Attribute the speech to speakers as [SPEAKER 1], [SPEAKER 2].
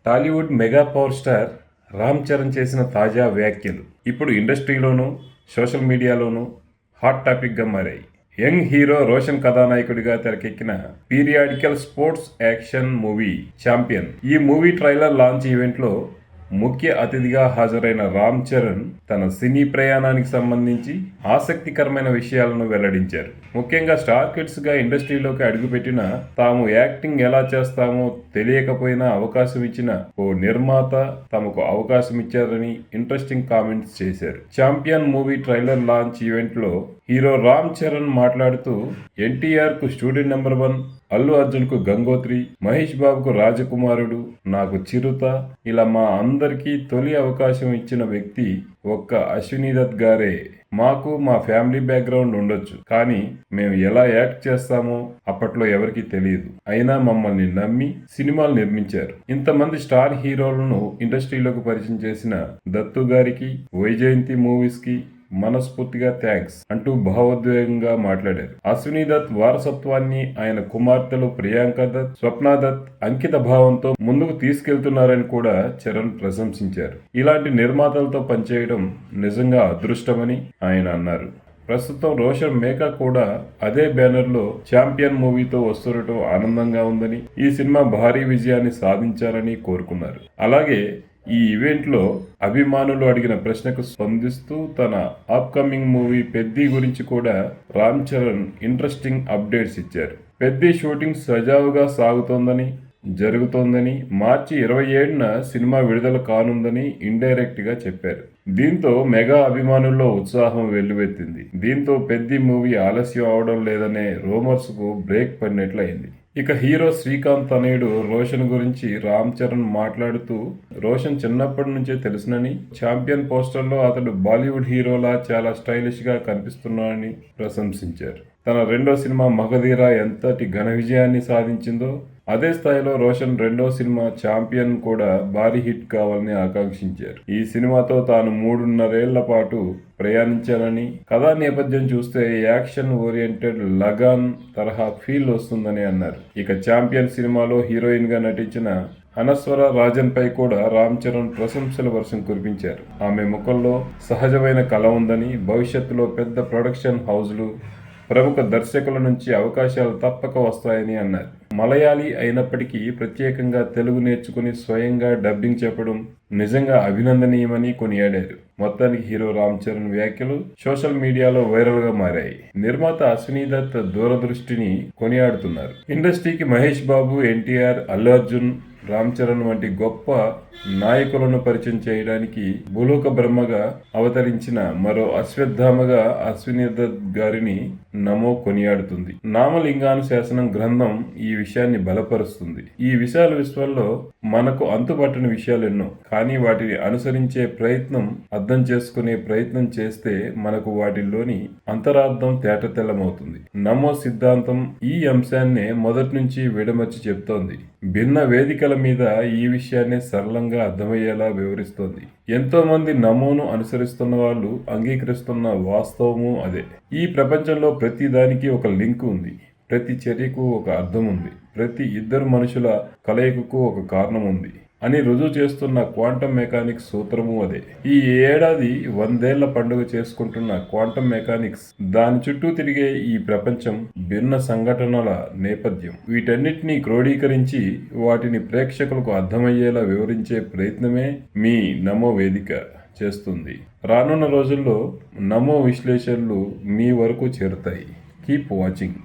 [SPEAKER 1] Tollywood mega power star Ram Charan చేసిన తాజా వ్యాఖ్యలు ఇప్పుడు ఇండస్ట్రీలోనూ సోషల్ మీడియాలోనూ హాట్ టాపిక్గా మారాయి. యంగ్ హీరో రోషన్ కథానాయకుడిగా తెరకెక్కిన periodical sports action movie champion. ఈ మూవీ ట్రైలర్ లాంచ్ ఈవెంట్లో ముఖ్య అతిథిగా హాజరైన రామ్ చరణ్ తన సినీ ప్రయాణానికి సంబంధించి ఆసక్తికరమైన విషయాలను వెల్లడించారు. ముఖ్యంగా స్టార్ కిడ్స్ గా ఇండస్ట్రీలోకి అడుగుపెట్టిన తాము యాక్టింగ్ ఎలా చేస్తామో తెలియకపోయినా అవకాశం ఇచ్చిన ఓ నిర్మాత తమకు అవకాశం ఇచ్చారని ఇంట్రెస్టింగ్ కామెంట్స్ చేశారు. Champion movie trailer launch event లో హీరో రామ్ చరణ్ మాట్లాడుతూ ఎన్టీఆర్ కు స్టూడెంట్ నెంబర్ 1, అల్లు అర్జున్ కు గంగోత్రి, మహేష్ బాబుకు రాజకుమారుడు, నాకు చిరుత, ఇలా మా అందరికీ తొలి అవకాశం ఇచ్చిన వ్యక్తి ఒక్క అశ్విని దత్ గారే. మాకు మా ఫ్యామిలీ బ్యాక్గ్రౌండ్ ఉండొచ్చు, కానీ మేము ఎలా యాక్ట్ చేస్తామో అప్పట్లో ఎవరికీ తెలియదు. అయినా మమ్మల్ని నమ్మి సినిమాలు నిర్మించారు. ఇంతమంది స్టార్ హీరోలను ఇండస్ట్రీలోకి పరిచయం చేసిన దత్తు గారికి, వైజయంతి మూవీస్ కి మనస్ఫూర్తిగా థ్యాంక్స్ అంటూ భావోద్వేగంగా మాట్లాడారు. అశ్విని దత్ వారసత్వాన్ని ఆయన కుమార్తెలు ప్రియాంక దత్, స్వప్న దత్ అంకిత భావంతో ముందుకు తీసుకెళ్తున్నారని కూడా చరణ్ ప్రశంసించారు. ఇలాంటి నిర్మాతలతో పనిచేయడం నిజంగా అదృష్టమని ఆయన అన్నారు. ప్రస్తుతం రోషన్ మేకా కూడా అదే బ్యానర్లో ఛాంపియన్ మూవీతో వస్తుండటం ఆనందంగా ఉందని, ఈ సినిమా భారీ విజయాన్ని సాధించాలని కోరుకున్నారు. అలాగే ఈ ఈవెంట్లో అభిమానులు అడిగిన ప్రశ్నకు స్పందిస్తూ తన అప్కమింగ్ మూవీ పెద్ది గురించి కూడా రామ్ చరణ్ ఇంట్రెస్టింగ్ అప్డేట్స్ ఇచ్చారు. పెద్ది షూటింగ్ సజావుగా జరుగుతోందని, మార్చి 27న సినిమా విడుదల కానుందని ఇండైరెక్ట్ గా చెప్పారు. దీంతో మెగా అభిమానుల్లో ఉత్సాహం వెల్లువెత్తింది. దీంతో పెద్ది మూవీ ఆలస్యం అవడం లేదనే రూమర్స్ కు బ్రేక్ పడినట్లయింది. ఇక హీరో శ్రీకాంత్ తనయుడు రోషన్ గురించి రామ్ చరణ్ మాట్లాడుతూ, రోషన్ చిన్నప్పటి నుంచే తెలుసునని, ఛాంపియన్ పోస్టర్లో అతడు బాలీవుడ్ హీరోలా చాలా స్టైలిష్ గా కనిపిస్తున్నాడని ప్రశంసించారు. తన రెండో సినిమా మగధీర ఎంతటి ఘన విజయాన్ని సాధించిందో అదే స్థాయిలో రోషన్ రెండో సినిమా ఛాంపియన్ కూడా భారీ హిట్ కావాలని ఆకాంక్షించారు. ఈ సినిమాతో తాను 3.5 పాటు ప్రయాణించాలని, కథా నేపథ్యం చూస్తే యాక్షన్ ఓరియంటెడ్ లగాన్ తరహా ఫీల్ వస్తుందని అన్నారు. ఇక ఛాంపియన్ సినిమాలో హీరోయిన్ గా నటించిన అనస్వర రాజన్ పై కూడా రామ్ చరణ్ ప్రశంసల వర్షం కురిపించారు. ఆమె ముఖంలో సహజమైన కళ ఉందని, భవిష్యత్తులో పెద్ద ప్రొడక్షన్ హౌజ్లు, ప్రముఖ దర్శకుల నుంచి అవకాశాలు తప్పక వస్తాయని అన్నారు. మలయాళీ అయినప్పటికీ ప్రత్యేకంగా తెలుగు నేర్చుకుని స్వయంగా డబ్బింగ్ చెప్పడం నిజంగా అభినందనీయమని కొనియాడారు. మొత్తానికి హీరో రామ్ చరణ్ వ్యాఖ్యలు సోషల్ మీడియాలో వైరల్ గా మారాయి. నిర్మాత అశ్విని దత్ దూరదృష్టిని కొనియాడుతున్నారు. ఇండస్ట్రీకి మహేష్ బాబు, ఎన్టీఆర్, అల్లు అర్జున్, రామ్ చరణ్ వంటి గొప్ప నాయకులను పరిచయం చేయడానికి భూలోక బ్రహ్మగా అవతరించిన మరో అశ్వత్థామగా అశ్విని దత్ గారిని నమో కొనియాడుతుంది. నామలింగానుశాసనం గ్రంథం ఈ విషయాన్ని బలపరుస్తుంది. ఈ విశాల విశ్వంలో మనకు అంతుపట్టని విషయాలు ఎన్నో, కానీ వాటిని అనుసరించే ప్రయత్నం, అర్థం చేసుకునే ప్రయత్నం చేస్తే మనకు వాటిల్లోని అంతరార్థం తేటతెల్లమవుతుంది. నమో సిద్ధాంతం ఈ అంశాన్నే మొదటి నుంచి విడమర్చి చెప్తోంది. భిన్న వేదికల మీద ఈ విషయాన్ని సరళంగా అర్థమయ్యేలా వివరిస్తోంది. ఎంతో మంది నమోను అనుసరిస్తున్న వాళ్ళు అంగీకరిస్తున్న వాస్తవము అదే. ఈ ప్రపంచంలో ప్రతి దానికి ఒక లింక్ ఉంది, ప్రతి చర్యకు ఒక అర్థం ఉంది, ప్రతి ఇద్దరు మనుషుల కలయికకు ఒక కారణం ఉంది అని రుజువు చేస్తున్న క్వాంటం మెకానిక్స్ సూత్రము అదే. ఈ ఏడాది 100 ఏళ్ల పండుగ చేసుకుంటున్న క్వాంటం మెకానిక్స్, దాని చుట్టూ తిరిగే ఈ ప్రపంచం, భిన్న సంఘటనల నేపథ్యం, వీటన్నిటినీ క్రోడీకరించి వాటిని ప్రేక్షకులకు అర్థమయ్యేలా వివరించే ప్రయత్నమే మీ నమో వేదిక చేస్తుంది. రానున్న రోజుల్లో నమో విశ్లేషణలు మీ వరకు చేరుతాయి. Keep watching.